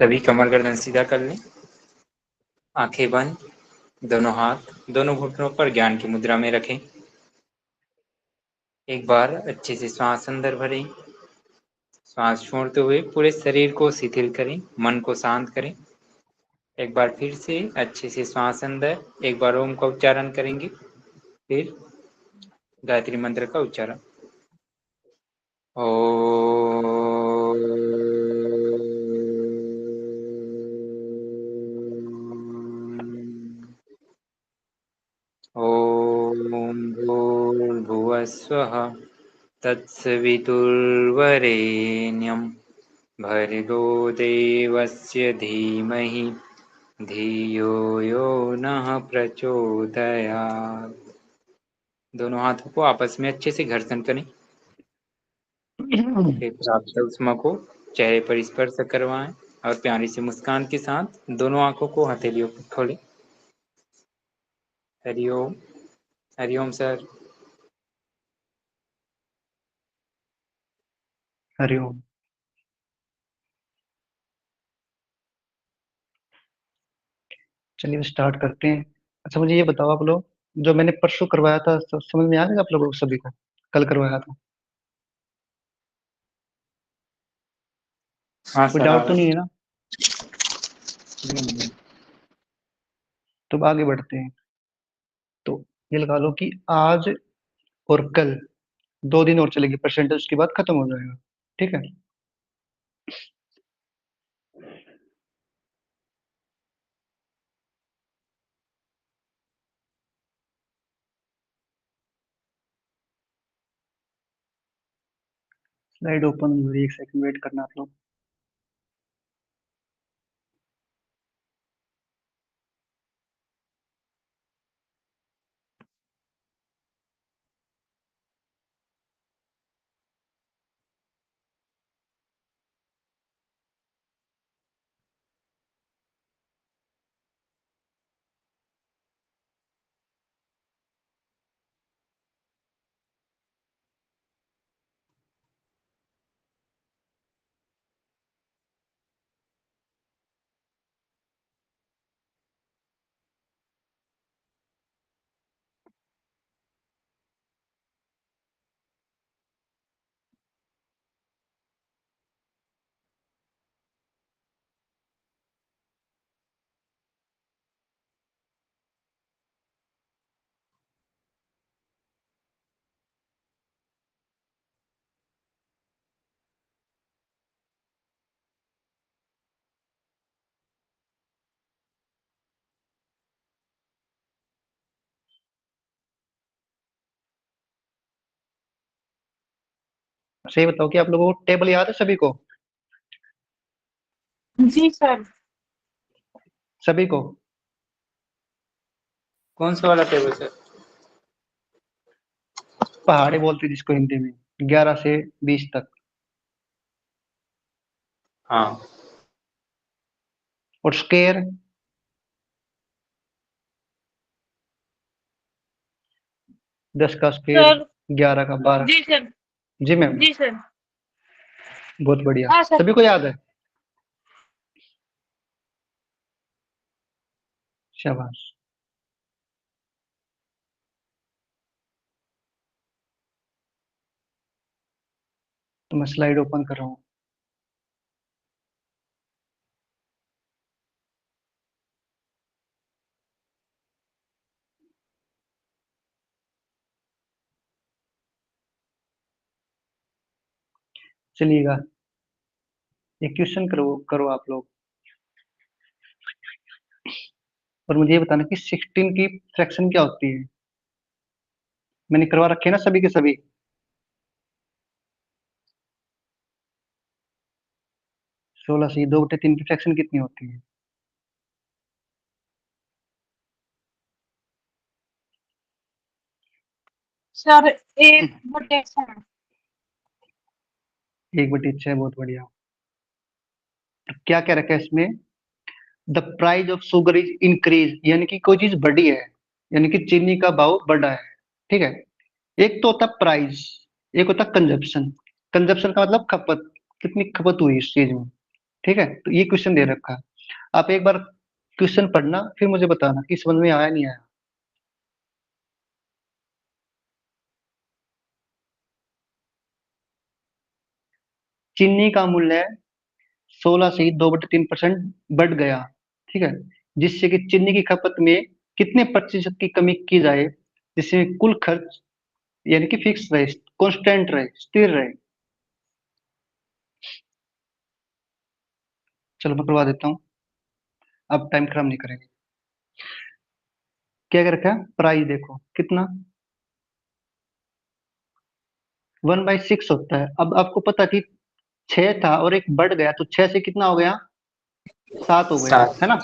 सभी कमर गर्दन सीधा कर लें, आंखें बंद, दोनों हाथ दोनों घुटनों पर ज्ञान की मुद्रा में रखें। एक बार अच्छे से श्वास अंदर भरें, श्वास छोड़ते हुए पूरे शरीर को शिथिल करें, मन को शांत करें। एक बार फिर से अच्छे से श्वास अंदर, एक बार ओम का उच्चारण करेंगे, फिर गायत्री मंत्र का उच्चारण। ॐ भूर्भुवस्वः तत्सवितुर्वरेण्यं भर्गो देवस्य धीमहि धियो यो नः प्रचोदयात्। दोनों हाथों को आपस में अच्छे से घर्षण करें, फिर प्राप्त उष्मा को चेहरे पर स्पर्श करवाएं और प्यारी सी मुस्कान के साथ दोनों आंखों को हथेलियों पर खोलें। हरिओम। हरिओम सर। हरिओम। चलिए स्टार्ट करते हैं। अच्छा मुझे ये बताओ आप लोग, जो मैंने परसों करवाया था समझ में आ गया आप लोगों को सभी को? कल करवाया था, हाँ कोई सर, आ डाउट तो गए। नहीं है ना? तो अब आगे बढ़ते हैं। तो ये लगा लो कि आज और कल 2 दिन और चलेगी, परसेंटेज उसके बाद खत्म हो जाएगा। ठीक है। स्लाइड ओपन हो रही है, 1 सेकंड वेट करना आप लोग। अच्छा ये बताओ कि आप लोगों को टेबल याद है सभी को? जी सर। सभी को? कौन सा वाला टेबल सर? पहाड़े बोलते हैं जिसको हिंदी में, 11 से 20 तक। हाँ। और स्केयर? दस का स्केयर, सर 11 का 12। जी सर। जी मैम। जी सर। बहुत बढ़िया, हाँ सर। सभी को याद है? शाबाश। तो मैं स्लाइड ओपन कर रहा हूँ। चलिएगा, एक क्वेश्चन करो करो आप लोग, और मुझे ये बताना कि 16 की फ्रैक्शन क्या होती है। मैंने करवा रखे हैं ना सभी के सभी? सोलह से 2/3 की फ्रैक्शन कितनी होती है? सर 1/6। 1/6। बहुत बढ़िया। क्या क्या रखा है इसमें? The price of sugar is increase, यानी कि कोई चीज बढ़ी है, यानी कि चीनी का भाव बढ़ा है। ठीक है। एक तो होता प्राइस, एक होता कंजप्शन। कंजप्शन का मतलब खपत, कितनी खपत हुई इस चीज में। ठीक है, तो ये क्वेश्चन दे रखा है। आप एक बार क्वेश्चन पढ़ना फिर मुझे बताना कि समझ में आया नहीं आया। चीनी का मूल्य 16 से 2/3% बढ़ गया, ठीक है, जिससे कि चीनी की खपत में कितने प्रतिशत की कमी की जाए जिससे कुल खर्च यानी कि फिक्स रहे, कांस्टेंट रहे, स्थिर रहे। चलो मैं करवा देता हूँ, अब टाइम खराब नहीं करेंगे। क्या कर रखा है, प्राइस देखो कितना 1/6 होता है। अब आपको पता कि 6 था और एक बढ़ गया तो 6 से कितना हो गया, 7 हो गया, 7। है ना।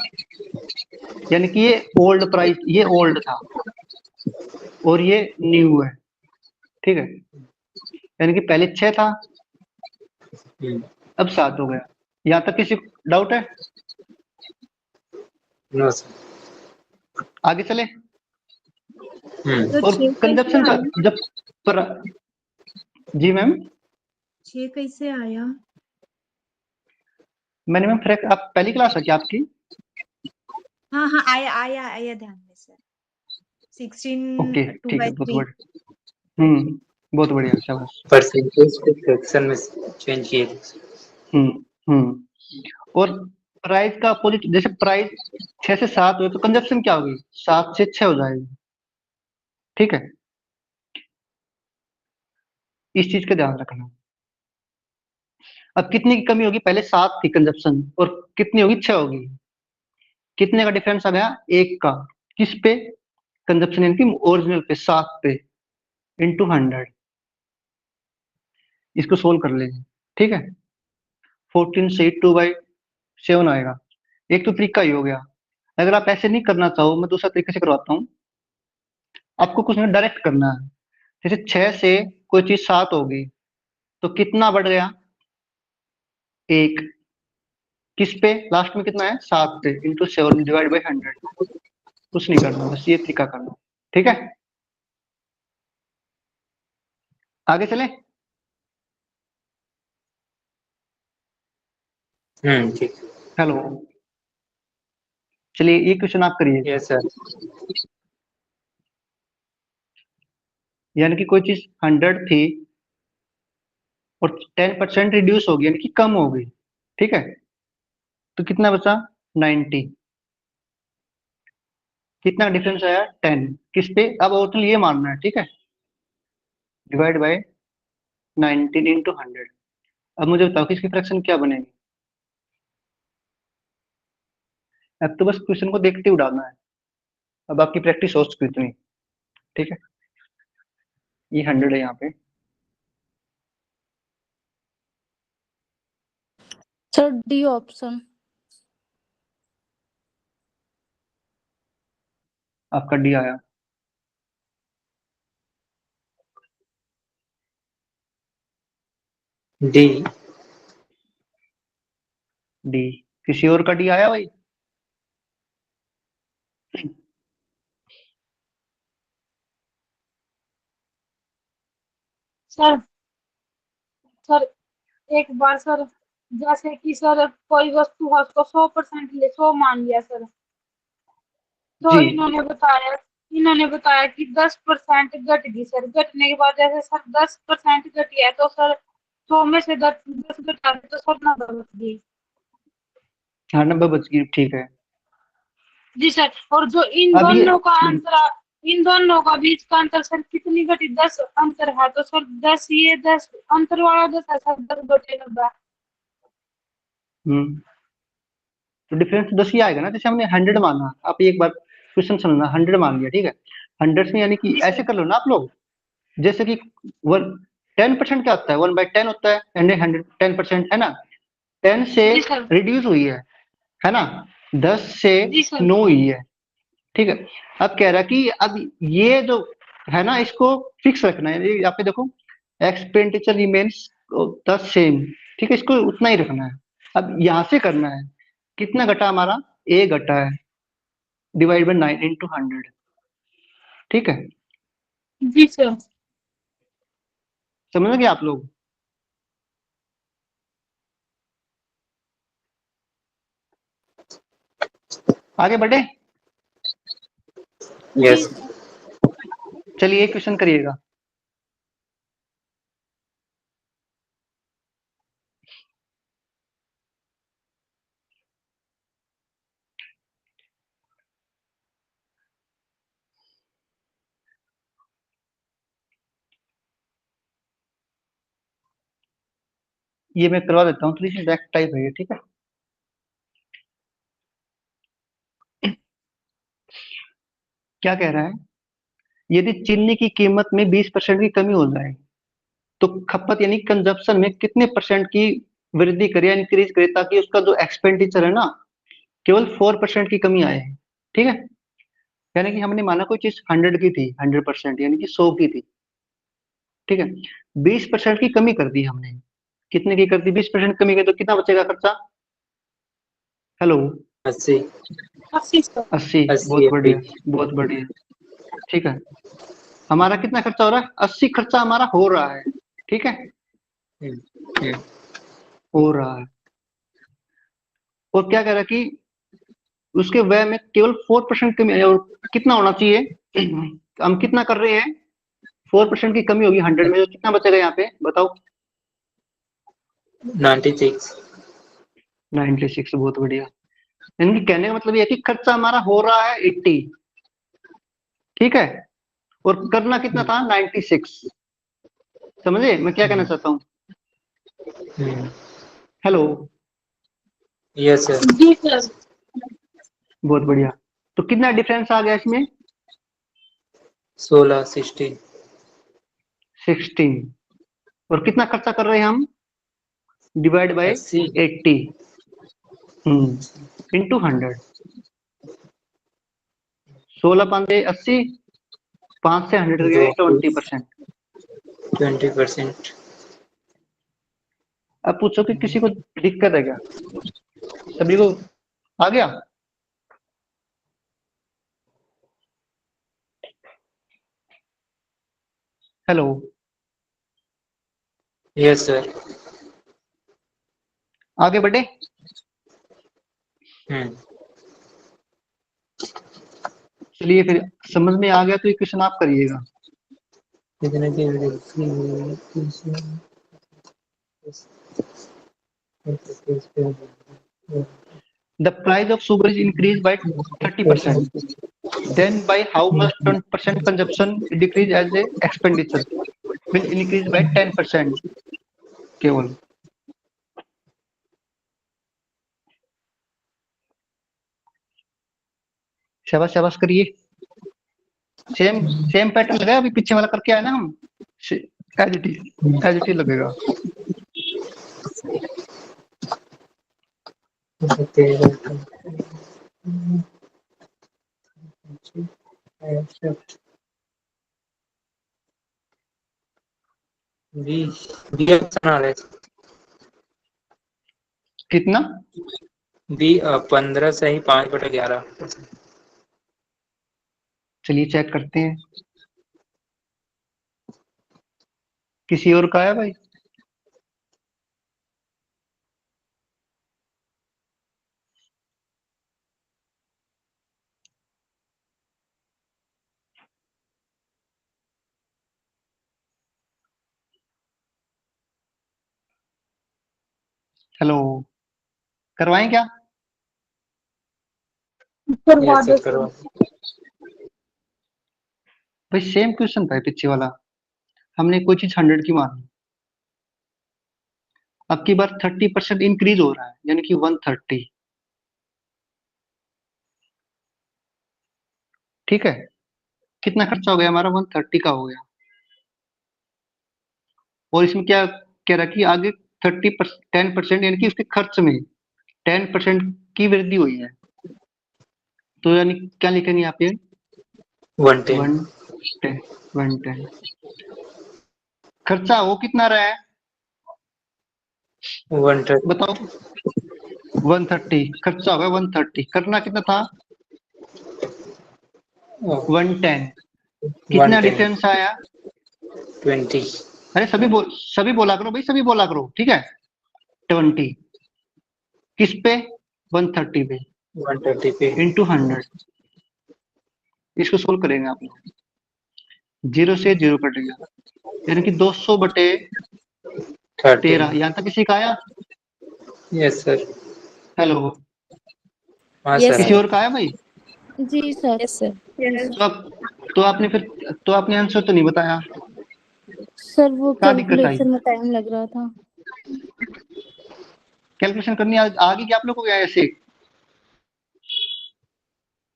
यानी कि ये ओल्ड प्राइस, ये ओल्ड था और ये न्यू है, ठीक है। यानी कि पहले 6 था, अब 7 हो गया। यहाँ तक किसी डाउट है? No sir. आगे चले। तो और 6 कैसे कंजप्शन का आया? जब पर, जी मैम, 6 कैसे आया? मैंने मैम फ्रैक, आप पहली क्लास है क्या आपकी? हाँ हाँ, आया आया आया ध्यान में सर। 16 ओके, 2 ठीक बाई है, बहुत 3। बढ़िया। बहुत बढ़िया, शाबाश। परसेंटेज को फ्रैक्शन में चेंज किए थे। हम्म और प्राइस का अपोजिट, जैसे प्राइस 6 से 7 हुए तो कंजप्शन क्या होगी, 7 से 6 हो जाएगी, ठीक है। इस चीज का ध्यान रखना। अब कितने की कमी होगी, पहले 7 थी कंजप्शन और कितनी होगी, 6 होगी। कितने का डिफरेंस आ गया, 1 का। किस पे, कंजप्शन यानी कि ओरिजिनल पे, 7 पे इंटू 100। इसको सोल्व कर लेंगे, ठीक है। 14 से 2/7 आएगा। एक तो तरीका ही हो गया। अगर आप ऐसे नहीं करना चाहो, मैं दूसरा तरीके से करवाता हूँ। आपको कुछ नहीं, डायरेक्ट करना है। जैसे 6 से कोई चीज 7 होगी तो कितना बढ़ गया, 1। किस पे, लास्ट में कितना है, 7 पे इंटू 7 डिवाइड बाई 100। कुछ नहीं करना, बस ये तरीका करना, ठीक है। आगे चले। ठीक। हेलो, चलिए ये क्वेश्चन आप करिए। Yes sir. यानी कि कोई चीज 100 थी और 10% रिड्यूस होगी यानी कि कम हो गई, ठीक है, तो कितना बचा, 90। कितना डिफरेंस आया, 10। किस पे, अब ओरिजिनल ये मानना है, ठीक है, डिवाइड बाय 19 इंटू 100। अब मुझे बताओ कि इसकी फ्रैक्शन क्या बनेगी। अब तो बस क्वेश्चन को देखते ही उड़ाना है। अब आपकी प्रैक्टिस हो चुकी इतनी, ठीक है। ये 100 है यहाँ पे। Sir D option. आपका डी आया। डी। डी, किसी और का डी आया भाई? सर सर एक बार सर, जैसे कि सर कोई वस्तु है उसको 100% ले 100 मान लिया सर। तो जी, इन्होंने बताया कि 10% घट गई सर। घटने के बाद जैसे सर 10% घटी है तो सर 100 में से 10 घटा दे तो सर 90 बच गई। हाँ, नंबर बच गई, ठीक है। जी सर। और जो अब ये इन दोनों का बीच का अंतर सर कितनी घटी, 10 अंतर है तो सर 10, ये 10 अंतर वाला 10 है सर, 10 बटे 90। हम्म तो डिफरेंस 10 ही आएगा ना। जैसे हमने 100 माना, आप एक बार क्वेश्चन समझना, 100 मान लिया, ठीक है। 100 से यानी कि जी ऐसे सर। कर लो ना आप लोग, जैसे कि 10% क्या होता है, 1/10 होता है, एंड 100 10% है ना। 10 से जी सर। रिड्यूस हुई है ना। 10 से जी सर। 9 हुई है, ठीक है। अब कह रहा कि अब ये जो है ना, इसको फिक्स रखना है। ये यहाँ पे देखो, एक्सपेंडिचर रिमेन्स द सेम, ठीक है, इसको उतना ही रखना है। अब यहां से करना है, कितना घटा हमारा, ए घटा है, डिवाइड बाई 9 इंटू 100, ठीक है। जी सर। समझ गए आप लोग? आगे बढ़े? यस। चलिए एक क्वेश्चन करिएगा। ये मैं करवा देता हूँ, थोड़ी सी बैक टाइप है ये, ठीक है। क्या कह रहा है, यदि चीनी की कीमत में 20% की कमी हो जाए तो खपत यानी कंजप्शन में कितने परसेंट की वृद्धि करे या इंक्रीज करे, ताकि उसका जो एक्सपेंडिचर है ना केवल 4% की कमी आए, ठीक है। यानी कि हमने माना कोई चीज 100 की थी, 100% यानी कि 100 की थी, ठीक है। 20% की कमी कर दी हमने, कितने की कर दी, 20% कमी कर, तो कितना बचेगा खर्चा? हेलो? 80। 80 सर। 80। 80 बहुत बढ़िया, 80। बहुत बढ़िया, ठीक है। हमारा कितना खर्चा हो रहा है? 80 खर्चा हमारा हो रहा है, ठीक है, हम्म, हम्म, हो रहा है। और क्या कह रहा है कि उसके व्यय में केवल 4% कमी है, और कितना होना चाहिए? हम कितना कर रहे हैं? 4% की कमी होगी 100 में, तो कितना बचेगा यहाँ पे बताओ? 96। 96। बहुत बढ़िया। यानी कि कहने का मतलब ये है कि खर्चा हमारा हो रहा है 80, ठीक है, और करना कितना था? 96। समझे मैं क्या कहना चाहता हूँ? हेलो? Yes sir. जी सर। बहुत बढ़िया। तो कितना डिफरेंस आ गया इसमें? 16 16। 16। और कितना खर्चा कर रहे हैं हम? Divide by 80। 80 इंटू 100। 16 5 80, 5 से 100 गए 20%। 20%। अब पूछो कि किसी को दिक्कत है क्या? सभी को आ गया? हेलो? Yes sir. आगे बढ़े? चलिए फिर, समझ में आ गया तो ये क्वेश्चन आप करिएगा। कितने की The price of sugar is increased by 30%. Then by how much 10% consumption decrease as a expenditure will increase by 10% केवल। शाबाश शाबाश करिए। सेम सेम पैटर्न लगा, अभी पीछे वाला करके आए ना हम, एज इट इज लगेगा। बी ऑप्शन आ रहा है। कितना? बी 15 सही 5/11। चलिए चेक करते हैं। किसी और का है भाई? हेलो? करवाएं क्या? करवा यस दो सर सर। करो। भाई सेम क्वेश्चन था पीछे वाला, हमने कोई चीज 100 की मानी, अब की बार 30% इंक्रीज हो रहा है यानी कि 130, ठीक है। कितना खर्चा हो गया हमारा? 130 का हो गया। और इसमें क्या कह रहा है कि आगे 10% यानी कि उसके खर्च में 10% की वृद्धि हुई है, तो यानी क्या लिखेंगे यहाँ पे? 110। 110। 110 खर्चा वो कितना रहा है 130। बताओ? 130 खर्चा होगा, 130 करना कितना था? 110। कितना 110। डिफरेंस आया? 20। अरे सभी बोला करो भाई, सभी बोला करो, ठीक है। 20 किस पे? 130 पे। 130 पे इंटू 100। इसको सोल्व करेंगे आप लोग। 0 से 0 कट गया, यानी कि 200 बटे 30। 13। यहाँ तक किसी का आया? Yes sir. हेलो, हाँ Yes, सर किसी आया। और का आया भाई? जी सर। Yes sir. तो आप तो आपने आंसर तो नहीं बताया, सर वो कहाँ दिक्कत आई? कैलकुलेशन में टाइम लग रहा था। कैलकुलेशन करनी आ गई क्या आप लोगों को? क्या ऐसे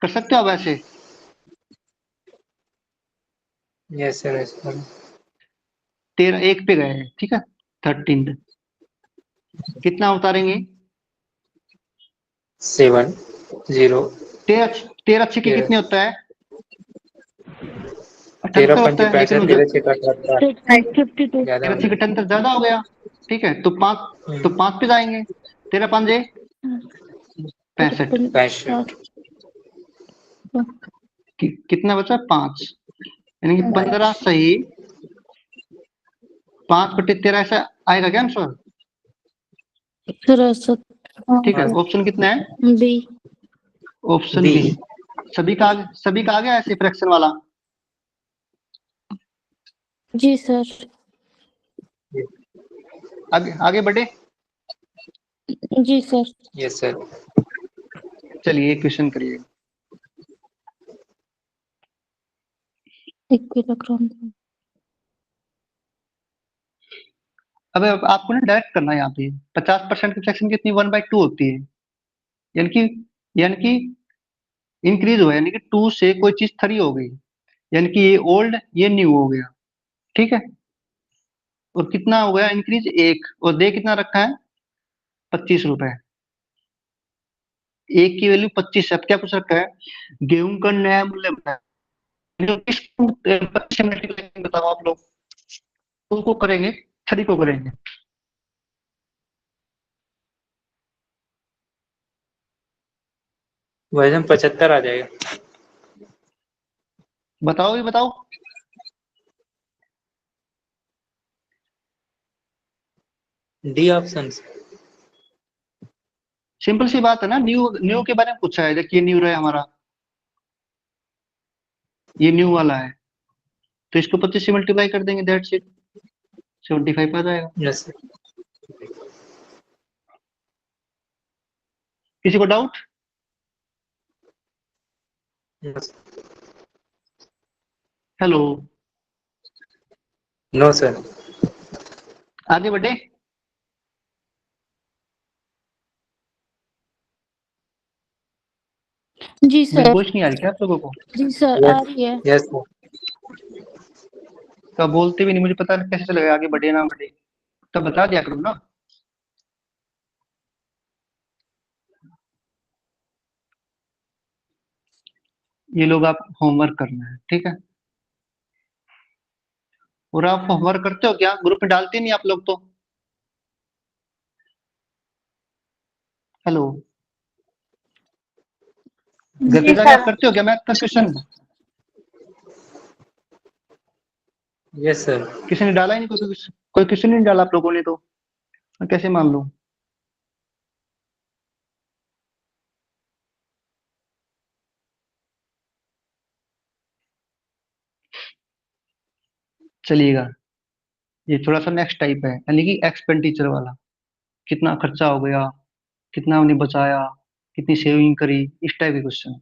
कर सकते हो आप ऐसे? Yes sir yes sir. 13 1 पे गए हैं, ठीक है। 13 कितना उतारेंगे? 7 0 13 छक्के 13 कितने होता है? 13 78 पंजे होता है, लेकिन 65 उधर 13 6 78 52। ज्यादा 13 छक्के 78 ज्यादा हो गया, ठीक है। तो 5 पे जाएंगे। 13 5 65। 65। कितना बचा? 5, यानी कि 15 सही 5 बटे 13 ऐसा आएगा क्या आंसर? फिर ऐसा ठीक है। ऑप्शन कितना है? बी। Option B. सभी का आ गया ऐसे फ्रैक्शन वाला? जी सर। आगे बढ़े। जी सर। Yes sir. चलिए एक क्वेश्चन करिए। इक्विलिब्रियम। अब आपको ना डायरेक्ट करना है यहाँ पे। 50% की फ्रैक्शन कितनी? 1/2 होती है, यानी कि इंक्रीज हुआ, यानी कि 2 से कोई चीज 3 हो गई, यानी कि ये ओल्ड ये न्यू हो गया, ठीक है। और कितना हो गया इंक्रीज? 1। और दे कितना रखा है? 25 रुपए। एक की वैल्यू 25 है। अब क्या पूछ रखा है? गेहूं का नया मूल्य बताया। तो किस 25 से मल्टीप्लाई बताओ आप लोग। टू को करेंगे, 3 को करेंगे। वजन 75 आ जाएगा। बताओ ये बताओ। D option. सिंपल सी बात है ना। न्यू न्यू के बारे में पूछा है। देखिए न्यू रहा है हमारा, ये न्यू वाला है, तो इसको 25 से मल्टीप्लाई कर देंगे, दैट्स इट। 75 आ जाएगा। Yes sir. किसी को doubt? Yes. Hello, no sir. आगे बढ़े। जी मेरी सर। वॉइस नहीं आ रही क्या आप लोगों को? जी सर आ रही है। Yes sir. तो आप बोलते भी नहीं, मुझे पता कैसे चलेगा आगे बढ़े ना बढ़े? तब बता दिया करो ना। ये लोग आप होमवर्क करना है, ठीक है। और आप होमवर्क करते हो क्या? ग्रुप में डालते नहीं आप लोग तो। हेलो, घर पे जी जाके आप सर। करते हो क्या मैथ का क्वेश्चन? Yes sir. किसी ने डाला ही नहीं, कोई क्वेश्चन नहीं डाला आप लोगों ने, तो मैं कैसे मान लूं? चलिएगा, ये थोड़ा सा नेक्स्ट टाइप है, यानी कि एक्सपेंडिचर वाला। कितना खर्चा हो गया, कितना हमने बचाया, कितनी सेविंग करी, इस टाइप के क्वेश्चन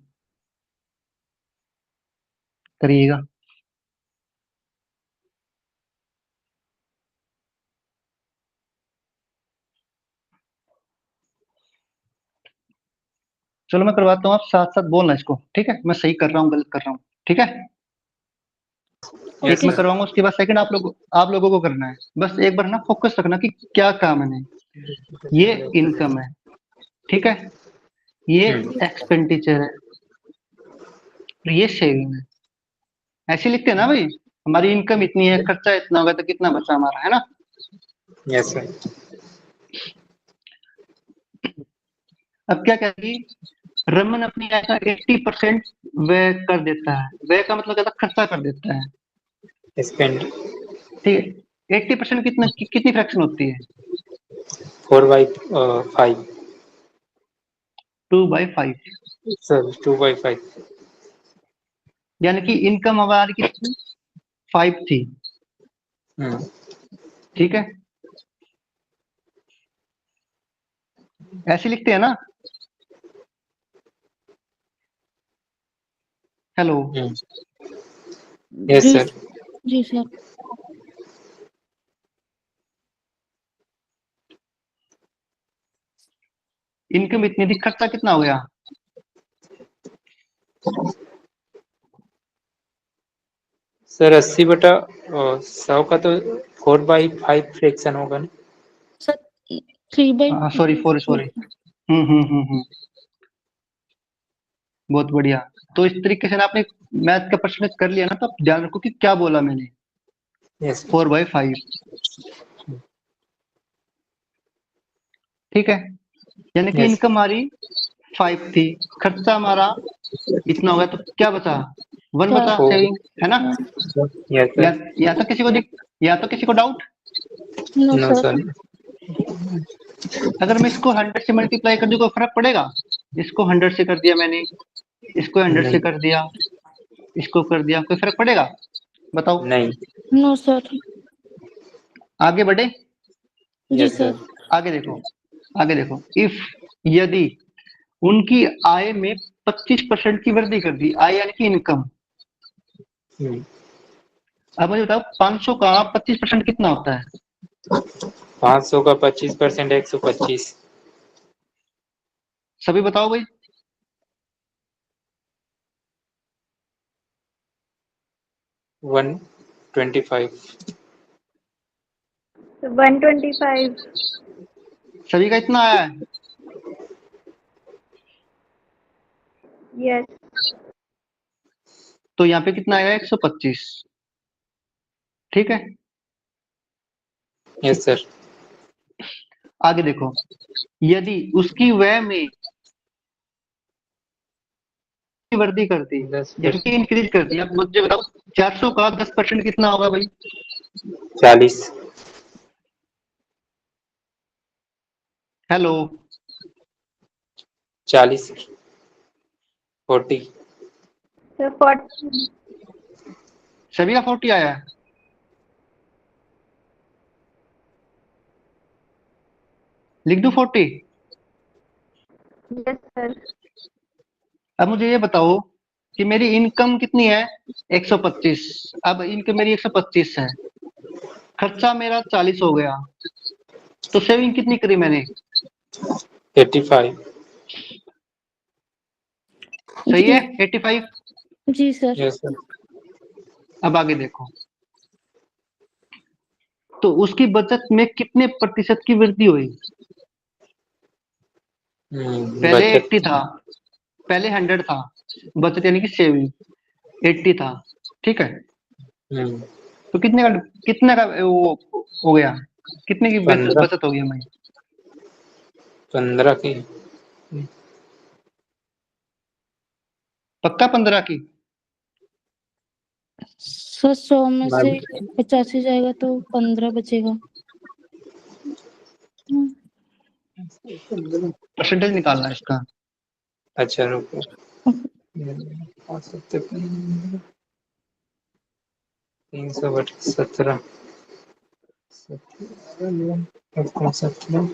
करिएगा। चलो मैं करवाता हूँ, आप साथ साथ बोलना इसको, ठीक है। मैं सही कर रहा हूँ गलत कर रहा हूँ, ठीक है। एक यस मैं सर। करवाऊंगा, उसके बाद सेकंड आप लोगों को करना है। बस एक बार ना फोकस रखना कि क्या काम है। ये इनकम है, ठीक है। ये एक्सपेंडिचर है, और ये सेविंग है। ऐसे लिखते हैं ना भाई, हमारी इनकम इतनी है, खर्चा इतना होगा, तो कितना बचा हमारा, है ना। Yes sir. अब क्या कहेगी? रमन अपनी आय का 80% व्यय कर देता है। व्यय का मतलब क्या? खर्चा कर देता है, स्पेंड ठीक है। 80% कितनी फ्रैक्शन होती है? 4/5। 2/5। सर 2/5। यानी कि इनकम हमारी कितनी 5 थी, ठीक है, ऐसे लिखते हैं ना। हेलो, यस जी सर। जी सर। इनकम इतनी थी, खर्चा कितना हो गया? सर 80/100 का तो 4/5 फ्रैक्शन होगा ना। सर 3/5। Sorry sorry sorry. बहुत बढ़िया। तो इस तरीके से ना आपने मैथ का प्रश्न कर लिया ना, तो आप ध्यान रखो कि क्या बोला मैंने, यस 4/5, ठीक है। यानी कि यस इनकम हमारी 5 थी, खर्चा हमारा इतना हो गया, तो क्या बचा? 1 बचा 4। सेविंग, है ना। यस या, सर। या तो किसी को या तो किसी को doubt? No no sir. Sir. अगर मैं इसको 100 से मल्टीप्लाई कर दूं, कोई फर्क पड़ेगा? इसको 100 से कर दिया मैंने, इसको 100 से नहीं कर दिया, इसको कर दिया, कोई फर्क पड़ेगा? बताओ। नहीं। No sir. आगे बढ़े, जी यस सर। सर। आगे देखो, आगे देखो। इफ, यदि उनकी आय में 25% की वृद्धि कर दी, आय यानी कि इनकम। अब मुझे बताओ 500 का 25% कितना होता है? 500 का 25% 125। सभी बताओ भाई। 125। 125। सभी का इतना आया है? यस। तो यहाँ पे कितना आएगा? 125, ठीक है। Yes sir. आगे देखो, यदि उसकी व्यय में वृद्धि कर दी, यानी कि 10%। इंक्रीज कर दी। अब मुझे बताओ 400 का 10% कितना होगा भाई? 40। हेलो, 40। 40। तो 40। सभी का 40 आया है? लिख दूं 40? Yes sir. अब मुझे ये बताओ कि मेरी इनकम कितनी है? 125। अब इनकम मेरी 125 है, खर्चा मेरा 40 हो गया, तो सेविंग कितनी करी मैंने? 85। सही जी है, 85। जी सर। Yes sir. अब आगे देखो, तो उसकी बचत में कितने प्रतिशत की वृद्धि हुई? पहले बचत। 80 था, पहले 100 था, बचत यानी कि सेविंग 80 था, ठीक है। तो कितने का वो हो गया? कितने की 15। बचत हो गई हमारी? 15 की। पक्का 15 की? सर 100 में से 85 जाएगा तो 15 बचेगा। परसेंटेज निकालना है इसका। अच्छा रुको। 300/17। 17।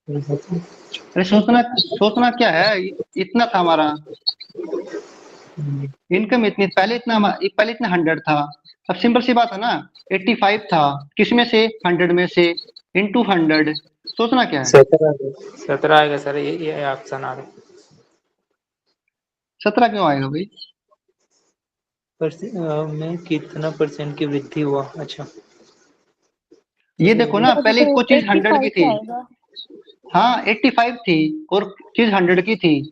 अरे सोचना, सोचना क्या है, इतना था हमारा इनकम, इतनी पहले इतना पहले इतना 100 था। अब सिंपल सी बात है ना, 85 था, किसमें से? 100 में से, इंटू 100। सोचना क्या है? 17 आएगा सर, ये ऑप्शन आ रहा है। 17 क्यों आएगा भाई? में कितना परसेंट की वृद्धि हुआ? अच्छा। ये देखो ना, सर पहले तो कोई चीज 100 की 85 थी। आएगा। हाँ 85 थी, और चीज 100 की थी,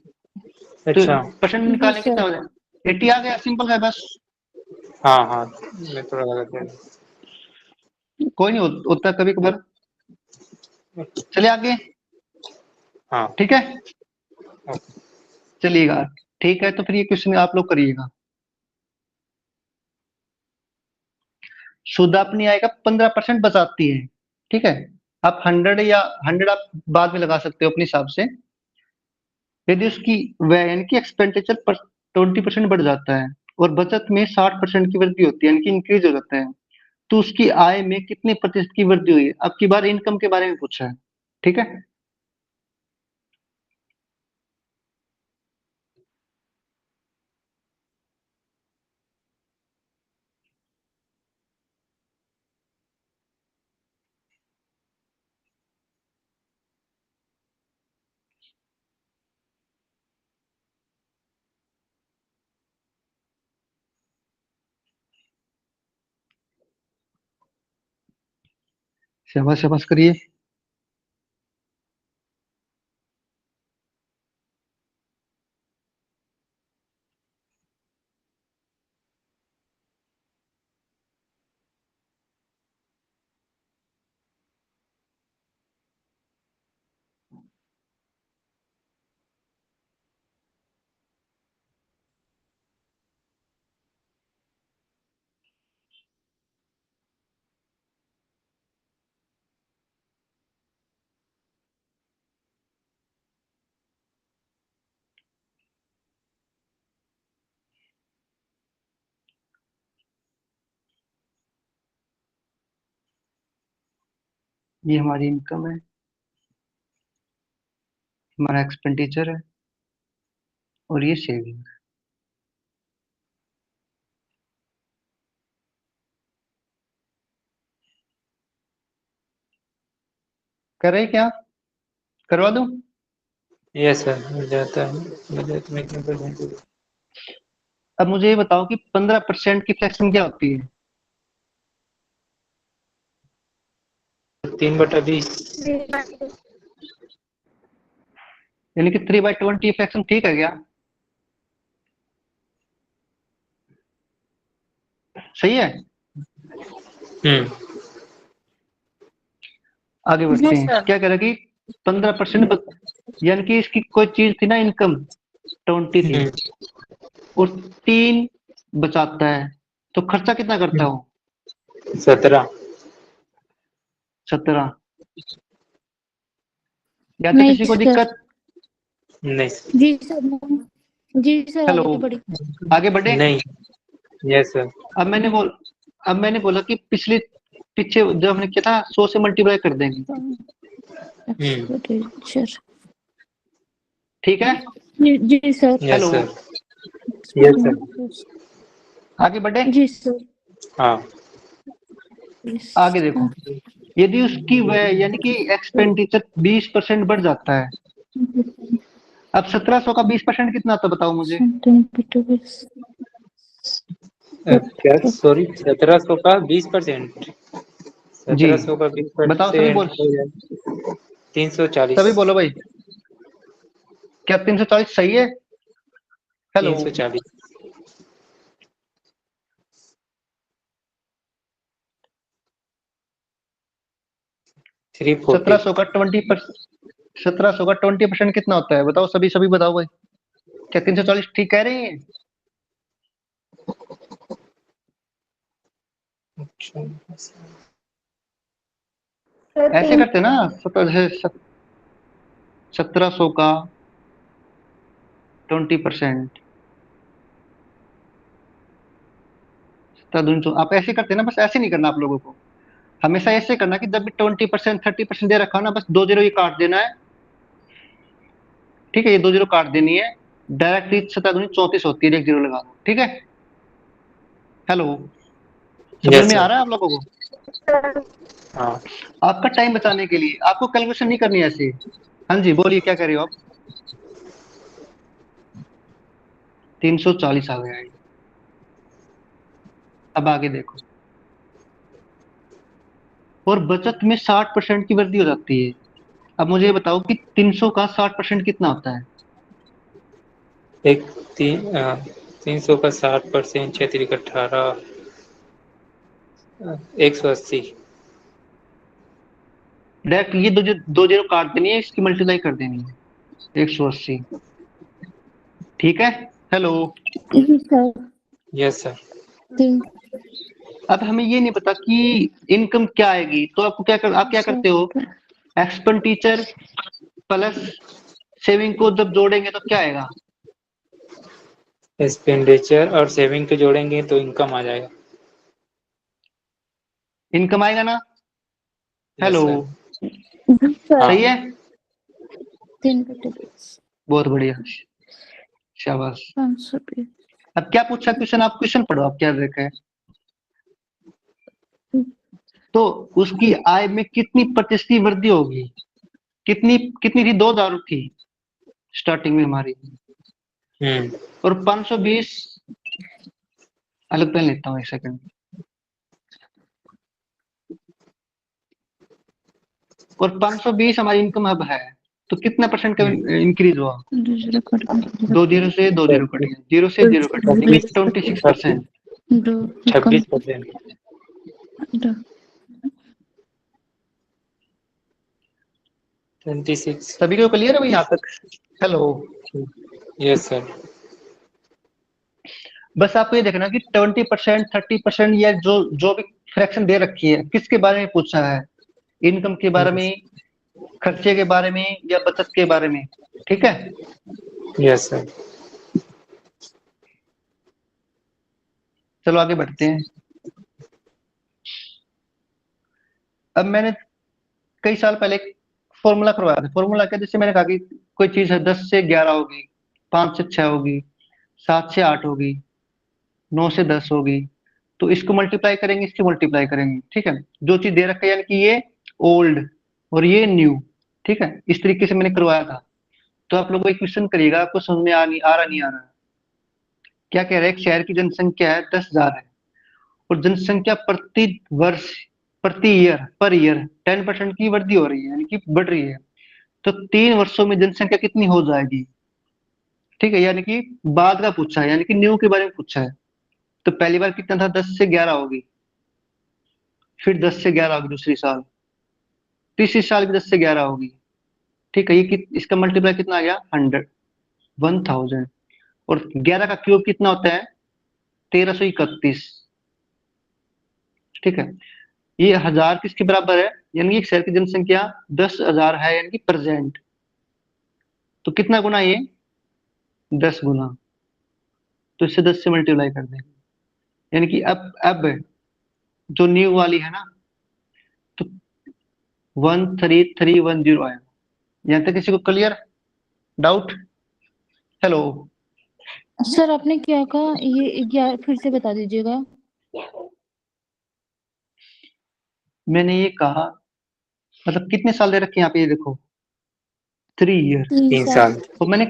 तो अच्छा। परसेंट जी निकालें सर। कितना हो जाए? 80 आ गया, सिंपल है बस। हाँ हाँ, मैं थोड़ा गलत है। कोई नहीं होता कभी कभार। चले आगे, हाँ। ठीक है, चलिएगा। ठीक है, तो फिर ये क्वेश्चन आप लोग करिएगा। शुद्ध अपनी आय का 15% बचाती है। ठीक है, आप 100 या 100 आप बाद में लगा सकते हो अपने हिसाब से। यदि उसकी व्यय यानी कि एक्सपेंडिचर पर 20% बढ़ जाता है और बचत में 60% की वृद्धि होती है, यानी कि इंक्रीज हो जाता है, तो उसकी आय में कितने प्रतिशत की वृद्धि हुई है। अब की बार इनकम के बारे में पूछा है। ठीक है, शाबाश शाबाश करिए। ये हमारी इनकम है, हमारा एक्सपेंडिचर है और ये सेविंग है। कर रहे क्या, करवा दूं? यस सर, हो जाता है। बजट में कितने परसेंट? अब मुझे ये बताओ कि 15% की फ्रैक्शन क्या होती है? 3/20। यानी कि 3/20 फ्रैक्शन ठीक है क्या? सही है। आगे बढ़ते Yes, हैं। sir. क्या कह रहा कि 15%, यानी कि इसकी कोई चीज थी ना, इनकम 20 थी और 3 बचाता है, तो खर्चा कितना करता है वो? 17। 17। या तो नहीं किसी को सर। दिक्कत? नहीं जी सर। जी सर, हेलो, आगे बढ़ी। आगे बढ़े। नहीं। Yes sir. अब मैंने बोला कि पीछे जब हमने किया था 100 से मल्टीप्लाई कर देंगे। एक्सपेंडिचर। ठीक है, जी sir. Yes hello, sir. Yes sir. आगे बढ़े। जी सर। हाँ। आगे देखो, यदि उसकी व्यय यानी कि एक्सपेंडिचर 20% बढ़ जाता है, अब 1700 का 20% कितना होता है बताओ मुझे। क्या? सॉरी, 1700 का 20%? जी 1700 का बताओ, सभी 20% बोल, हो जाए 340। सभी बोलो भाई, क्या 340 सही है? हेलो, 340। 340। 1700 का 20% कितना होता है बताओ, सभी सभी बताओ भाई, क्या 340 ठीक कह रहे हैं? ऐसे करते ना, 1700 का 20%, आप ऐसे करते ना, बस ऐसे नहीं करना आप लोगों को, हमेशा ऐसे करना कि जब भी 20% 30% दे रखा हो ना, बस 2 जीरो ये काट देना है। ठीक है, ये 2 जीरो काट देनी है, डायरेक्टली 17×34 होती है, 1 जीरो लगा दो। ठीक है, हेलो, समझ यस में आ सर। रहा है आप लोगों को? हाँ। आपका टाइम बचाने के लिए आपको कैलकुलेशन नहीं करनी है ऐसे। हाँ जी, बोलिए क्या कर रहे हो आप? 340 आ गया है। अब आगे देखो, और बचत में 60% की वृद्धि हो जाती है। अब मुझे ये बताओ कि 300 का 60% कितना होता है? एक 300 का 60%, 6×18, 180। डायरेक्ट ये दो जीरो काट देनी है, इसकी मल्टीप्लाई कर देनी है, 180। ठीक है, हेलो, जी सर। Yes sir. तीन अब हमें ये नहीं पता कि इनकम क्या आएगी, तो आपको आप क्या करते हो, एक्सपेंडिचर प्लस सेविंग को जब जोड़ेंगे तो क्या आएगा, एक्सपेंडिचर और सेविंग को जोड़ेंगे तो इनकम आ जाएगा। इनकम आएगा ना। Yes hello, sir. हाँ सही है, 3/20 बहुत बढ़िया, शाबाश। 520। अब क्या पूछा क्वेश्चन, आप क्वेश्चन पढ़ो, आप क्या देखा है। तो उसकी आय में कितनी प्रतिशत की वृद्धि होगी, कितनी कितनी थी, 2000 थी स्टार्टिंग में हमारी, और 520, अलग पेन लेता हूँ एक सेकंड, और 520 हमारी इनकम अब है, तो कितना परसेंट का इंक्रीज हुआ, 2 कट 2 जीरो से 2 जीरो कट गया, 0 से 0 कट गया, यानी कि 26%। 2 26%। 26। सभी को क्लियर है भाई यहाँ तक। Hello, yes sir. बस आपको ये देखना कि 20%, 30% या जो जो भी फ्रैक्शन दे रखी है, किसके बारे में पूछा है, इनकम के बारे में, खर्चे के बारे में, या बचत के बारे में। ठीक है, यस सर। चलो आगे बढ़ते हैं। अब मैंने कई साल पहले एक फॉर्मूला करवाया था। फॉर्मूला क्या, जैसे मैंने कहा कि कोई चीज है 10 से 11 होगी, 5 से 6 होगी, 7 से 8 होगी, 9 से 10 होगी, तो इसको मल्टीप्लाई करेंगे, इसकी मल्टीप्लाई करेंगे। ठीक है, जो चीज दे रखा है, यानी कि ये ओल्ड और ये न्यू। ठीक है, इस तरीके से मैंने करवाया था। तो आप लोगों को एक क्वेश्चन करिएगा, आपको समझ में आ रहा नहीं आ रहा। क्या कह रहा है, एक शहर की जनसंख्या है 10,000 है, और जनसंख्या प्रति वर्ष, प्रति ईयर, पर ईयर 10% की वृद्धि हो रही है, यानी कि बढ़ रही है। तो 3 वर्षों में जनसंख्या कितनी हो जाएगी। ठीक है, यानी कि बाद का पूछा है, यानी कि न्यू के बारे में पूछा है। तो पहली बार कितना था, 10 से 11 होगी, फिर 10 से 11 होगी दूसरी साल, तीसरी साल भी 10 से 11 होगी। ठीक है, इसका मल्टीप्लाई कितना आ गया, 100, 1000। और 11 का क्यूब कितना होता है, 1331। ठीक है, ये हजार किसके बराबर है, यानी कि एक शहर की जनसंख्या 10,000 है, यानी कि प्रेजेंट। तो कितना गुना ये, 10 गुना। तो इससे 10 से मल्टीप्लाई कर देंगे, यानी कि अब जो न्यू वाली है ना, तो 13310 आएगा। यहाँ तक किसी को क्लियर, डाउट। हेलो, सर आपने क्या कहा, ये फिर से बता दीजिएगा। मैंने ये कहा, मतलब कितने साल दे रखे हैं यहाँ पे, ये देखो 3 ईयर। 3 साल। तो मैंने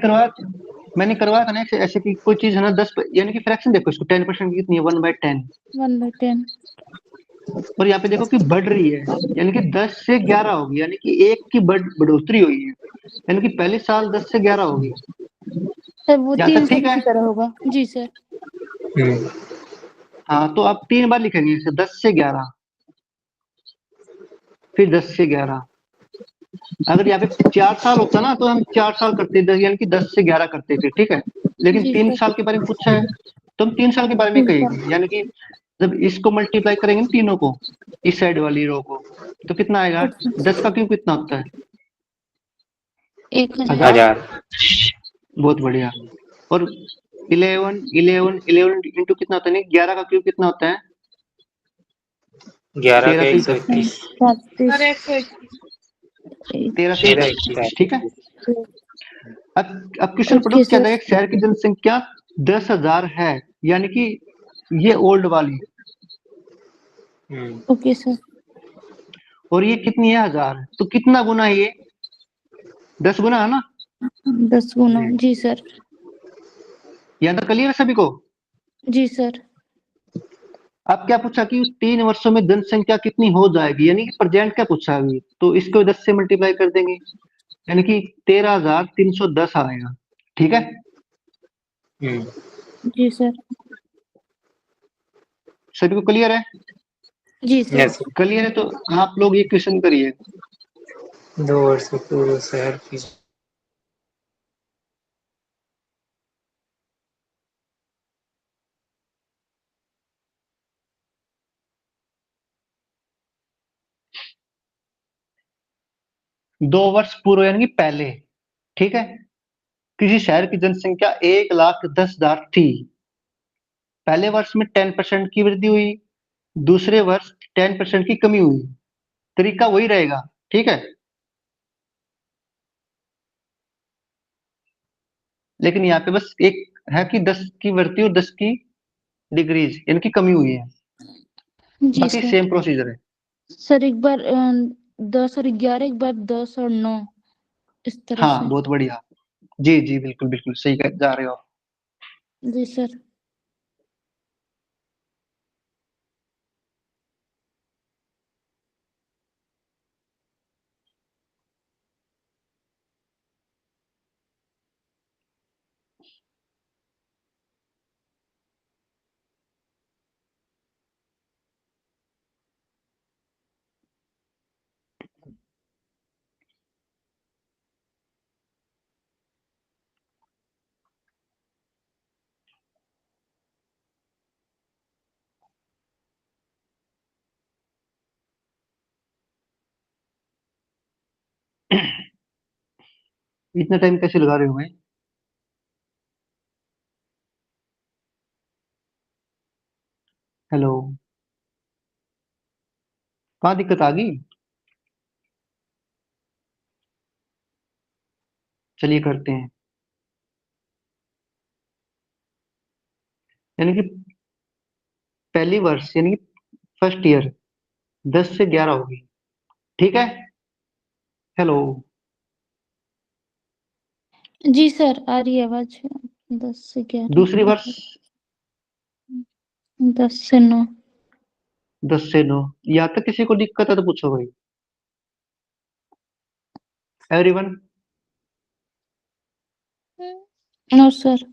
करवाया था ना ऐसे कि कोई चीज है ना 10, यानी कि फ्रैक्शन देखो इसको, 10% की कितनी है, 1/10। 1/10। और यहाँ पे देखो कि बढ़ रही है, यानी कि 10 से 11 होगी, यानी कि एक की बढ़ोतरी हुई है, यानी कि पहले साल 10 से 11 होगी। सर वो यहाँ तक 3 ठीक साल है। की तरह होगा। जी सर। हाँ, तो आप 3 बार लिखेंगे इसे, 10 से 11, फिर 10 से 11। अगर यहाँ पे 4 साल होता ना, तो हम 4 साल करते, यानी कि 10 से 11 करते थे। ठीक है, लेकिन जी 3 सर। साल के बारे में पूछा है, तो हम 3 साल के बारे में जी सर। कहेंगे, यानी कि जब इसको मल्टीप्लाई करेंगे ना तीनों को, इस साइड वाली रो को, तो कितना आएगा, 10 का क्यूब कितना होता है, 1000। 1000। 1000। बहुत बढ़िया। और 11 इंटू कितना होता है, नहीं 11 का क्यूब कितना होता है, 11 का 1321। 121। सर 121। 1321। ठीक है, अब क्वेश्चन पढ़ो ओके क्या सर। था, एक शहर की जनसंख्या 10,000 है, यानी कि ये ओल्ड वाली, ओके सर। और ये कितनी है, 1000। तो कितना गुना है ये, 10 गुना है ना। 10 गुना। जी सर। यहाँ तक क्लियर है सभी को। जी सर। अब क्या पूछा कि 3 वर्षों में जनसंख्या कितनी हो जाएगी, यानी कि प्रेजेंट क्या पूछा अभी, तो इसको 10 से मल्टीप्लाई कर देंगे, यानी कि 13,310 आएगा। ठीक है, जी सर। सभी को क्लियर है। जी सर। यस। क्लियर है, तो आप लोग ये क्वेश्चन करिए। 2 वर्ष पूर्व शहर की 2 वर्ष पूर्व यानी कि पहले, ठीक है, किसी शहर की जनसंख्या 1,10,000 थी। पहले वर्ष में 10% की वृद्धि हुई, दूसरे वर्ष 10% की कमी हुई। तरीका वही रहेगा, ठीक है। लेकिन यहाँ पे बस एक है कि 10 की वृद्धि और 10 की डिक्रीज यानी कि कमी हुई है, जी बाकी सर। सेम प्रोसीजर है। सर एक बार 10 और 11, एक बार 10 और 9, इस तरह हाँ से। बहुत बढ़िया, जी जी बिल्कुल बिल्कुल सही जा रहे हो आप। जी सर। इतना टाइम कैसे लगा रहे हो भाई? हेलो, कहाँ दिक्कत आ गई? चलिए करते हैं। यानी कि पहली वर्ष यानी कि फर्स्ट ईयर 10 से 11 होगी, ठीक है। हेलो, जी सर, आ रही है आवाज। 10 से 11, दूसरी वर्ष 10 से 9। 10 से 9। यहाँ तक किसी को दिक्कत है तो पूछो भाई। Everyone? No sir.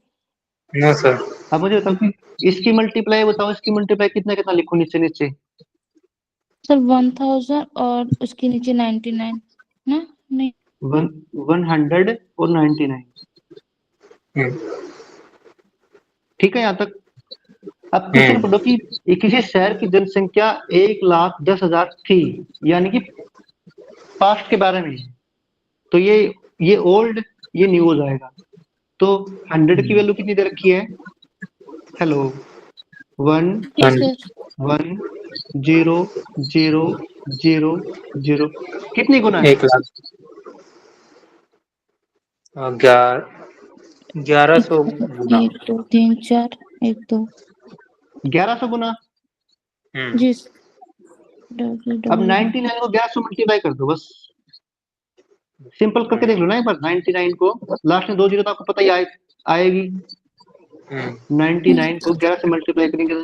No sir. अब मुझे बताओ कि इसकी मल्टीप्लाई बताओ, इसकी मल्टीप्लाई कितना कितना लिखो नीचे नीचे। सर 1000 और उसके नीचे 99 ना? नहीं। 100 और 99, ठीक है यहाँ तक। अब क्वेश्चन पढ़ो कि किसी शहर की जनसंख्या 1,10,000 थी, यानी कि पास्ट के बारे में है। तो ये ओल्ड, ये न्यू हो जाएगा। तो 100 की वैल्यू कितनी दे रखी है? हेलो, 1 जी सर। 1 0 0 0 0, कितनी गुना है? 1,00,000 1100 गुना। 1 2 3 4, 1 2। 1100 गुना। जी सर। अब 99 को 1100 मल्टीप्लाई कर दो बस, सिंपल करके देख लो ना एक बार। 99 को लास्ट में 2 जीरो तो आपको पता ही आएगी। 99 को 11 से मल्टीप्लाई करेंगे,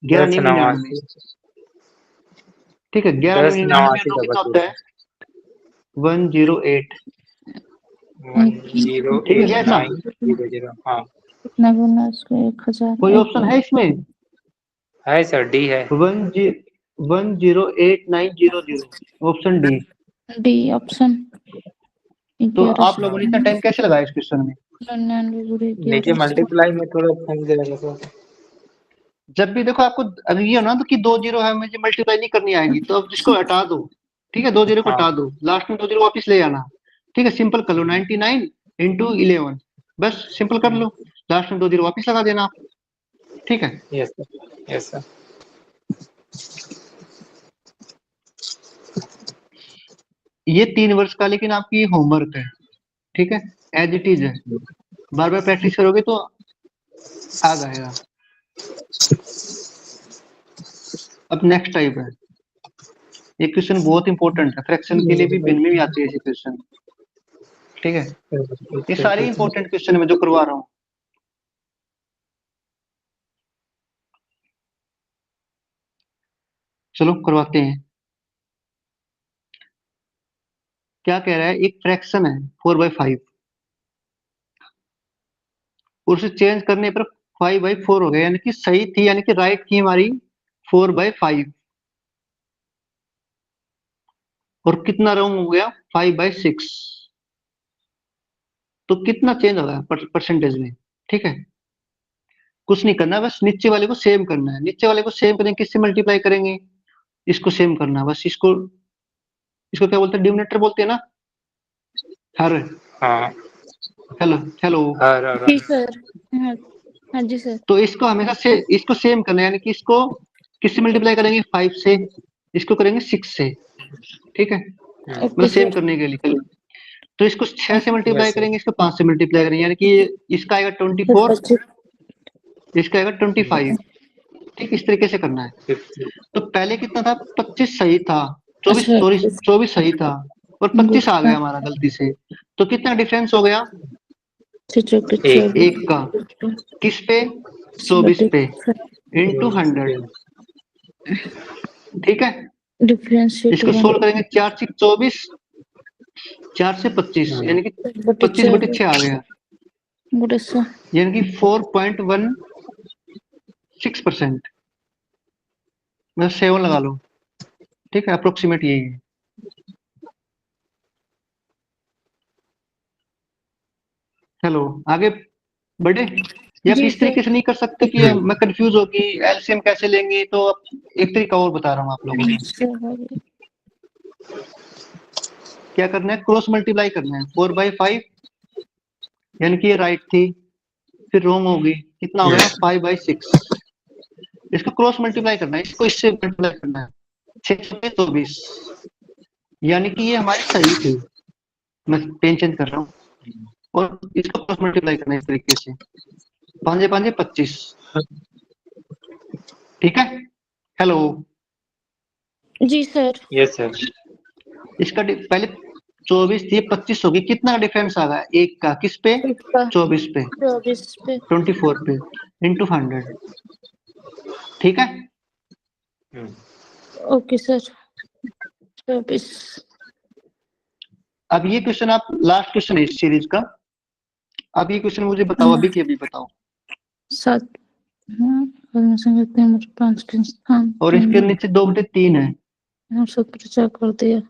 11 नहीं 99, 10 ठीक है। 11 10 नहीं 99 89 9 का कितना होता बचेगा। है? 108, 108900। ठीक है क्या इतना? 00। हाँ कितना गुना उसको? 1000। कोई ऑप्शन है इसमें? है सर, डी है। 108,900, ऑप्शन डी। D option. तो 11 आप लोगों ने इतना टाइम कैसे लगाया इस क्वेश्चन में? 99 गुणे नीचे 1100। मल्टीप्लाई में थोड़ा फंस जाएगा सर। जब भी देखो आपको अगर ये हो ना तो कि 2 जीरो है, मुझे मल्टीप्लाई नहीं करनी आएगी, तो अब इसको हटा दो, ठीक है। 2 जीरो को हाँ हटा दो, लास्ट में 2 जीरो वापस ले आना, ठीक है। सिंपल कर लो, 99 इंटू 11, बस सिंपल कर लो, लास्ट में 2 जीरो वापस लगा देना आप, ठीक है। Yes sir, yes sir. ये 3 वर्ष का लेकिन आपकी होमवर्क है, ठीक है, एज इट इज है। बार बार प्रैक्टिस करोगे तो आ जाएगा। अब नेक्स्ट टाइप है, ये क्वेश्चन बहुत इंपॉर्टेंट है, फ्रैक्शन के लिए भी भिन्न में भी आती है ऐसे क्वेश्चन, ठीक है। ये सारे इंपॉर्टेंट क्वेश्चन मैं जो करवा रहा हूँ। चलो करवाते हैं। क्या कह रहा है, एक फ्रैक्शन है 4/5 और उसे चेंज करने पर 5/4 हो गया, यानी कि सही थी, यानी कि राइट थी हमारी 4/5, और कितना रॉन्ग हो गया 5/6। तो कितना चेंज हो गया परसेंटेज में, ठीक है। कुछ नहीं करना, बस नीचे वाले को सेम करना है। नीचे वाले को सेम करेंगे, किससे मल्टीप्लाई करेंगे? इसको सेम करना है बस। इसको इसको क्या बोलते हैं? डिनोमिनेटर बोलते हैं ना, हर हाँ हेलो हेलो हर जी सर। हाँ हाँ जी सर। तो इसको हमेशा से इसको सेम करना है, यानी कि इसको किससे मल्टीप्लाई करेंगे 5 से, इसको करेंगे 6 से, ठीक है, मतलब ओके सेम सर। करने के लिए। तो इसको 6 से मल्टीप्लाई यस सर। करेंगे, इसको 5 से मल्टीप्लाई करेंगे, यानी कि इसका आएगा 24, इसका आएगा 25, ठीक, इस तरीके से करना है। 50 तो पहले कितना था, 25 सही था, 24 अच्छा सॉरी 24 सही था और 25 आ गया गुड। हमारा गलती से, तो कितना डिफरेंस हो गया, एक एक का, किस पे, 24 पे इंटू 100, ठीक है। डिफरेंशिएट इसको वन सोल्व करेंगे, 4 6 24, 4 से 25, यानी कि बटे 25/6 आ गया, गुड सर। यानी कि 4.16%, मतलब 7 लगा लो, ठीक है, अप्रोक्सीमेट यही है। हेलो, आगे बढ़े, या जी इस सर। तरीके से नहीं कर सकते कि मैं कंफ्यूज होगी एलसीएम कैसे लेंगे, तो अब एक तरीका और बता रहा हूँ आप लोगों को। क्या करना है, क्रॉस मल्टीप्लाई करना है, 4/5, यानी कि ये राइट थी, फिर रॉन्ग होगी, कितना हो गया 5/6, इसको क्रॉस मल्टीप्लाई करना है, इसको इससे मल्टीप्लाई करना है, 6 से 24, यानी कि ये हमारी सही थी, मैं पेन चेंज कर रहा हूँ, और इसको क्रॉस मल्टीप्लाई करना है इस तरीके से, 5 5 25, ठीक है। हेलो, जी सर। Yes sir. इसका पहले 24 थी, 25 होगी, कितना डिफरेंस आ गया, एक का, किस पे, इसका 24 पे, 24 पे। 24 पे इंटू 100, ठीक है। Okay sir. 24 अब ये क्वेश्चन, आप लास्ट क्वेश्चन है इस सीरीज का, अब ये क्वेश्चन मुझे बताओ, अभी के अभी बताओ, 7। हाँ, और 5 के स्थान और इसके नीचे 2/3 है, हम सब प्रचार कर दिया।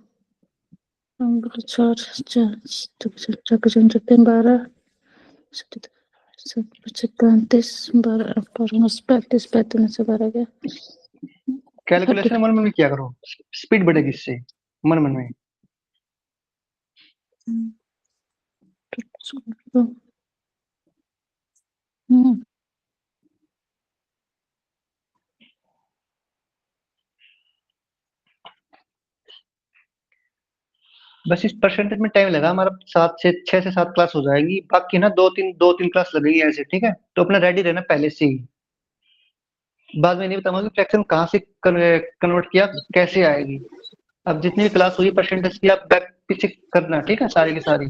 4 4 12 35 12 35 35 से 12 गया। कैलकुलेशन मन में क्या करो, स्पीड बढ़ेगी इससे, मन मन में। बस इस परसेंटेज में टाइम लगा हमारा, 6 से 7 क्लास हो जाएगी, बाकी ना 2 3 क्लास लगेगी ऐसे, ठीक है, तो अपना रेडी रहना पहले से ही, बाद में नहीं बताऊंगा कि फ्रैक्शन कहाँ से कन्वर्ट किया, कैसे आएगी। अब जितनी भी क्लास हुई परसेंटेज की, आप बैक पीछे करना, ठीक है, सारी की सारी।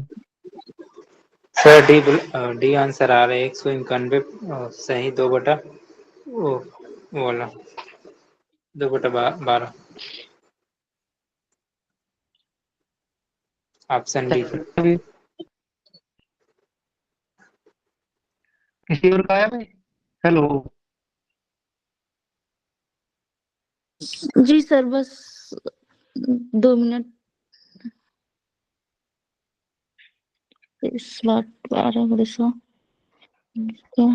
सर डी आंसर आ रहा है 191, सही 2/, वो वाला 2/12, ऑप्शन बी। किसी और का आया भाई, हेलो, जी सर, बस 2 मिनट। इस बात 12 बड़े सौ क्या।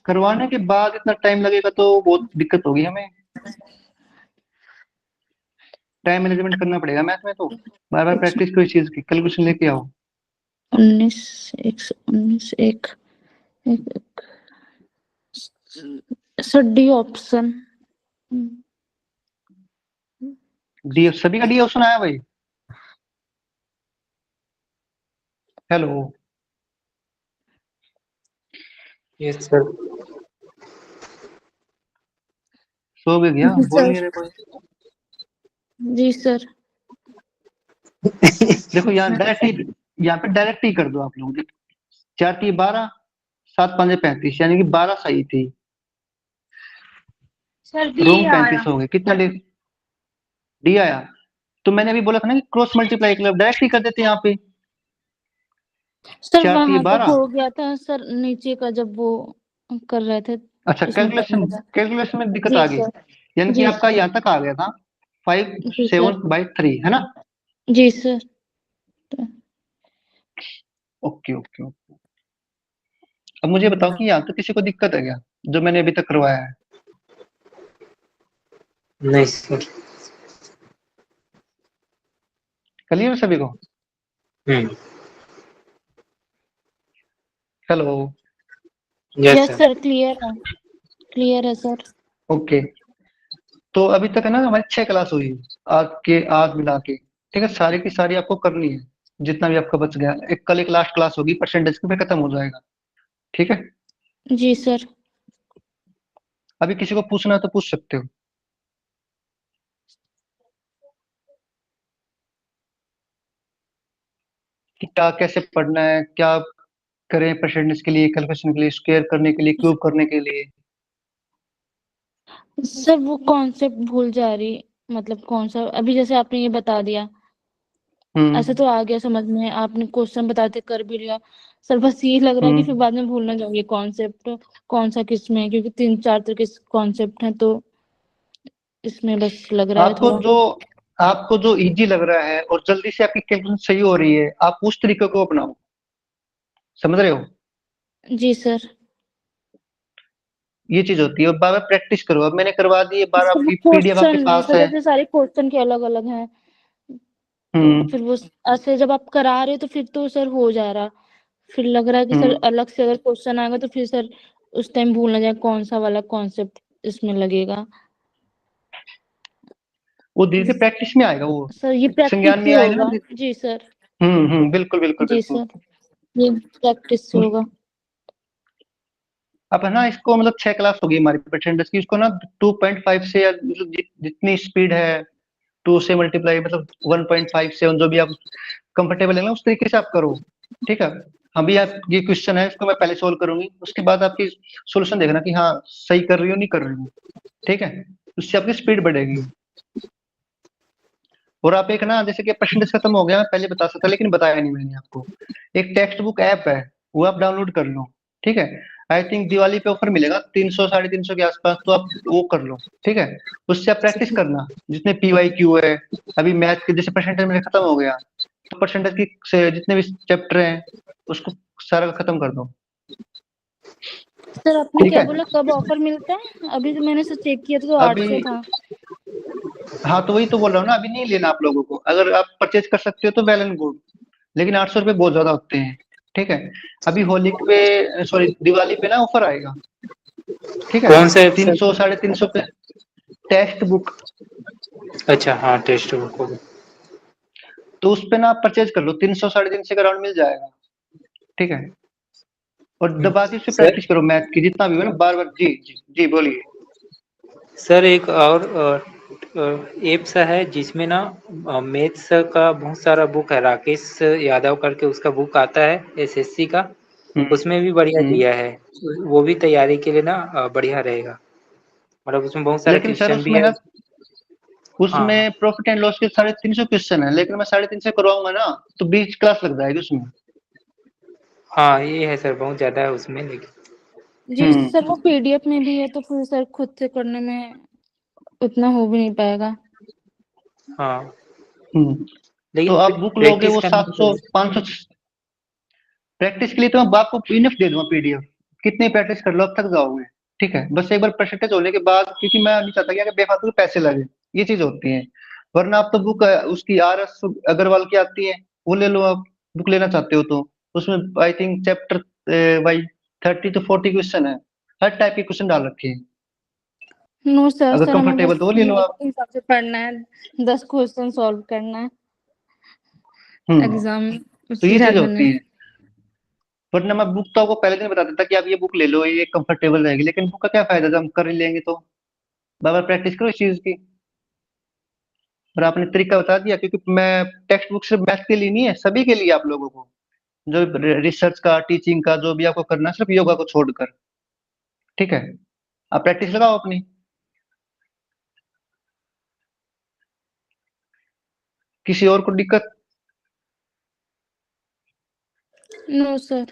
करवाने के बाद इतना टाइम लगेगा तो बहुत दिक्कत होगी हमें, टाइम मैनेजमेंट करना पड़ेगा मैथ में, तो बार बार प्रैक्टिस करो इस चीज की, कैलकुलेशन लेके आओ। 19 119 एक सर डी ऑप्शन। डी, सभी का डी ऑप्शन आया भाई, हेलो, यस सर। सो भी गया, जी बोल नहीं सर। रहे कोई। जी सर। देखो यहाँ डायरेक्ट ही, यहाँ पे डायरेक्ट ही कर दो आप लोग, 4 3 12, 7 5 35, यानी कि 12 सही थी, सर डी रोंग आया। 35 हो गए, कितना डी आया। तो मैंने अभी बोला था ना कि क्रॉस मल्टीप्लाई कर, डायरेक्ट ही कर देते हैं यहाँ पे, सर 4 3 वहां तक 12। हो गया था सर, नीचे का जब वो कर रहे थे अच्छा, इसमें टाइम कैलकुलेशन लगा। कैलकुलेशन में दिक्कत जी आ गई, सर। यानी कि जी आपका यहाँ तक आ गया था 5 जी सर। 7/3, है ना। जी सर। ओके ओके ओके, अब मुझे बताओ कि यहाँ तक किसी को दिक्कत है क्या, जो मैंने अभी तक करवाया है। नहीं सर। क्लियर सभी को। Hmm. Hello. Yes yes sir. Sir, clear है सर। ओके, तो अभी तक है ना हमारी 6 क्लास हुई आज मिला के, ठीक है, सारी की सारी आपको करनी है, जितना भी आपका बच गया। एक कल एक लास्ट क्लास होगी परसेंटेज की, फिर खत्म हो जाएगा, ठीक है। जी सर। अभी किसी को पूछना है तो पूछ सकते हो कि क्या कैसे पढ़ना है, क्या करें परसेंटेज के लिए, कैलकुलेशन के लिए, स्क्वायर करने के लिए, क्यूब करने के लिए। सर वो कॉन्सेप्ट भूल जा रही, मतलब कौन सा, अभी जैसे आपने ये बता दिया, ऐसे तो आ गया समझ में, आपने क्वेश्चन बताते कर भी लिया सर, बस ये लग रहा है कि फिर हम्म बाद में भूलना जाऊंगी कॉन्सेप्ट कौन सा किस में है, क्योंकि 3-4 तरह के कॉन्सेप्ट हैं, तो इसमें बस लग रहा है आपको थोड़ा। जो आपको जो इजी लग रहा है और जल्दी से आपकी कैलकुलेशन सही हो रही है, आप उस तरीके को अपनाओ, समझ रहे हो। जी सर। ये चीज होती है, और बार बार प्रैक्टिस करो। अब मैंने करवा दी है, बार सर वो आपकी पीडीएफ आपके क्वेश्चन है पास सर, है। जैसे सारे क्वेश्चन के अलग अलग हैं, तो हम्म फिर वो ऐसे जब आप करा रहे हो तो फिर तो सर हो जा रहा, फिर लग रहा है कि सर हम्म अलग से अगर क्वेश्चन आएगा तो फिर सर उस टाइम भूल ना जाए कौन सा वाला कॉन्सेप्ट इसमें लगेगा। वो धीरे धीरे प्रैक्टिस में आएगा, वो सर ये प्रैक्टिस संज्ञान से में आएगा ना होगा। जी सर। बिल्कुल बिल्कुल जी बिल्कुल। सर, ये प्रैक्टिस से होगा। अब है ना, इसको मतलब 6 क्लास होगी हमारी परसेंटेज की, इसको ना 2.5 से, या मतलब जितनी स्पीड है 2 से मल्टीप्लाई, मतलब 1.5 से, जो भी आप कंफर्टेबल है ना उस तरीके से आप करो, ठीक है। अभी आप ये क्वेश्चन है, इसको मैं पहले सोल्व करूंगी, उसके बाद आपकी सोल्यूशन देखना कि हाँ सही कर रही हो नहीं कर रही हो, ठीक है। उससे आपकी स्पीड बढ़ेगी। और आप एक ना, जैसे कि परसेंटेज खत्म हो गया, मैं पहले बता सकता लेकिन बताया नहीं मैंने आपको, एक टेक्स्ट बुक ऐप है, वो आप डाउनलोड कर लो, ठीक है। आई थिंक दिवाली पे ऑफर मिलेगा 300 350 के आसपास, तो आप वो कर लो, ठीक है। उससे आप प्रैक्टिस करना, जितने पीवाई क्यू है, अभी मैथ के जैसे परसेंटेज मेरे खत्म हो गया, तो परसेंटेज की से जितने भी चैप्टर हैं उसको सारा खत्म कर दो, सर आपने ठीक क्या है। बोला, कब ऑफर मिलता है? अभी तो मैंने सर चेक किया था तो अभी 800 था। हाँ, तो वही तो बोल रहा हूँ ना, अभी नहीं लेना आप लोगों को, अगर आप परचेज कर सकते हो तो वेल एंड गुड, लेकिन 800 रुपये बहुत ज्यादा होते हैं, ठीक है। अभी होली पे, सॉरी दिवाली पे ना ऑफर आएगा, ठीक है। कौन सा ऐप तीन सर? सौ 350 पे टेक्स्ट बुक, अच्छा हाँ, टेस्ट बुक होगा। तो उस पे ना आप परचेज कर लो, 300 350 का राउंड मिल जाएगा, ठीक है। और दबा के उससे सर, प्रैक्टिस करो मैथ की, जितना भी हो ना, बार बार। जी जी जी, बोलिए। सर एक और ऐप सा है जिसमें ना मैथ्स का बहुत सारा बुक है, राकेश यादव करके उसका बुक आता है एसएससी का, हम्म उसमें भी बढ़िया हम्म दिया है। वो भी तैयारी के लिए ना बढ़िया रहेगा, मतलब उसमें बहुत सारे लेकिन सर क्वेश्चन भी उसमें है। ना, हाँ हाँ। उसमें प्रॉफिट एंड लॉस के 350 क्वेश्चन है, लेकिन मैं 350 करवाऊंगा ना तो 20 क्लास लग जाएगी उसमें। हाँ ये है सर, बहुत ज़्यादा है उसमें, लेकिन जी सर, वो पीडीएफ में भी है तो फिर सर खुद से करने में उतना हो भी नहीं पाएगा। हाँ, हम्म तो लेकिन आप बुक लोगे प्रैक्टिस वो करना तो 700 500। प्रैक्टिस के लिए तो मैं आपको पीडीएफ दे दूंगा, पीडीएफ कितनी प्रैक्टिस कर लो अब थक जाओगे, ठीक है। बस एक बार परसेंटेज होने के बाद, क्योंकि मैं नहीं चाहता कि आगे बेफालतू के पैसे लगे, ये चीज होती है। वरना आप तो बुक उसकी आर एस अग्रवाल की आती है, वो ले लो आप, बुक लेना चाहते हो तो। उसमें I think chapter by 30 to 40 question है, हर टाइप के क्वेश्चन डाल रखे हैं। नो सर, अगर सर हमें कंफर्टेबल बस तो वो ले लो यूनिट आप। के हिसाब से पढ़ना है, 10 क्वेश्चन सॉल्व करना है हम्म एग्जाम तो उसकी ये चीज लगन है। होती है। वरना मैं बुक तो आपको पहले दिन बता देता कि आप ये बुक ले लो, ये कंफर्टेबल रहेगी, लेकिन बुक का क्या फायदा जब हम कर ही लेंगे तो। बार बार प्रैक्टिस करो इस चीज की। और आपने तरीका बता दिया, क्योंकि मैं टेक्स्ट बुक सिर्फ मैथ के लिए नहीं है, सभी के लिए, आप लोगों को जो रिसर्च का, टीचिंग का, जो भी आपको करना है, सिर्फ योगा को छोड़कर, ठीक है। आप प्रैक्टिस लगाओ अपनी। किसी और को दिक्कत? No sir.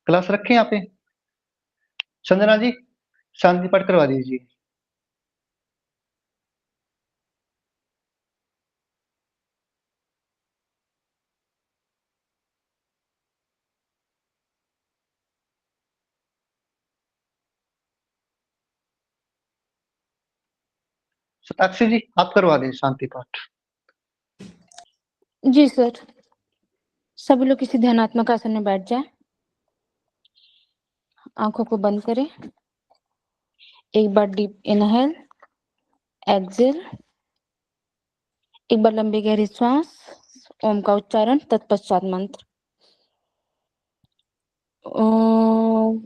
क्लास रखें यहाँ पे? संजना जी, शांति पाठ करवा दीजिए। सताक्षी जी, आप करवा दें शांति पाठ। जी सर। सभी लोग किसी ध्यानात्मक आसन में बैठ जाए, आंखों को बंद करें, एक बार डीप इनहेल, एक्सेल, एक बार लंबी गहरी श्वास, ओम का उच्चारण, तत्पश्चात मंत्र। ओम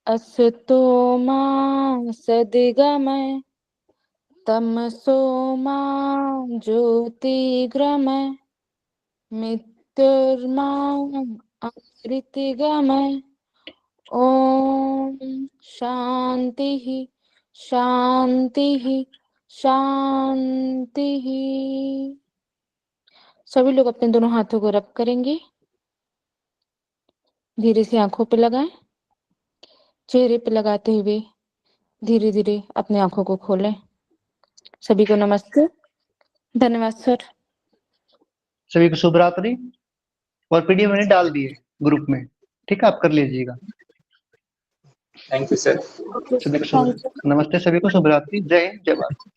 असतो मा सद्गमय तमसो मा ज्योतिर्गमय मृत्युर्मा अमृतगमय। ओम शांति शांति शांति। सभी लोग अपने दोनों हाथों को रब करेंगे, धीरे से आंखों पे लगाएं, चेहरे पे लगाते हुए धीरे धीरे अपनी आंखों को खोलें। सभी को नमस्ते, धन्यवाद सर। सभी को शुभ रात्रि। और पीडीएफ मैंने डाल दिए ग्रुप में, ठीक है, आप कर लीजिएगा। Thank you sir. सभी को नमस्ते, सभी को शुभ रात्रि। जय हिंद, जय भारत।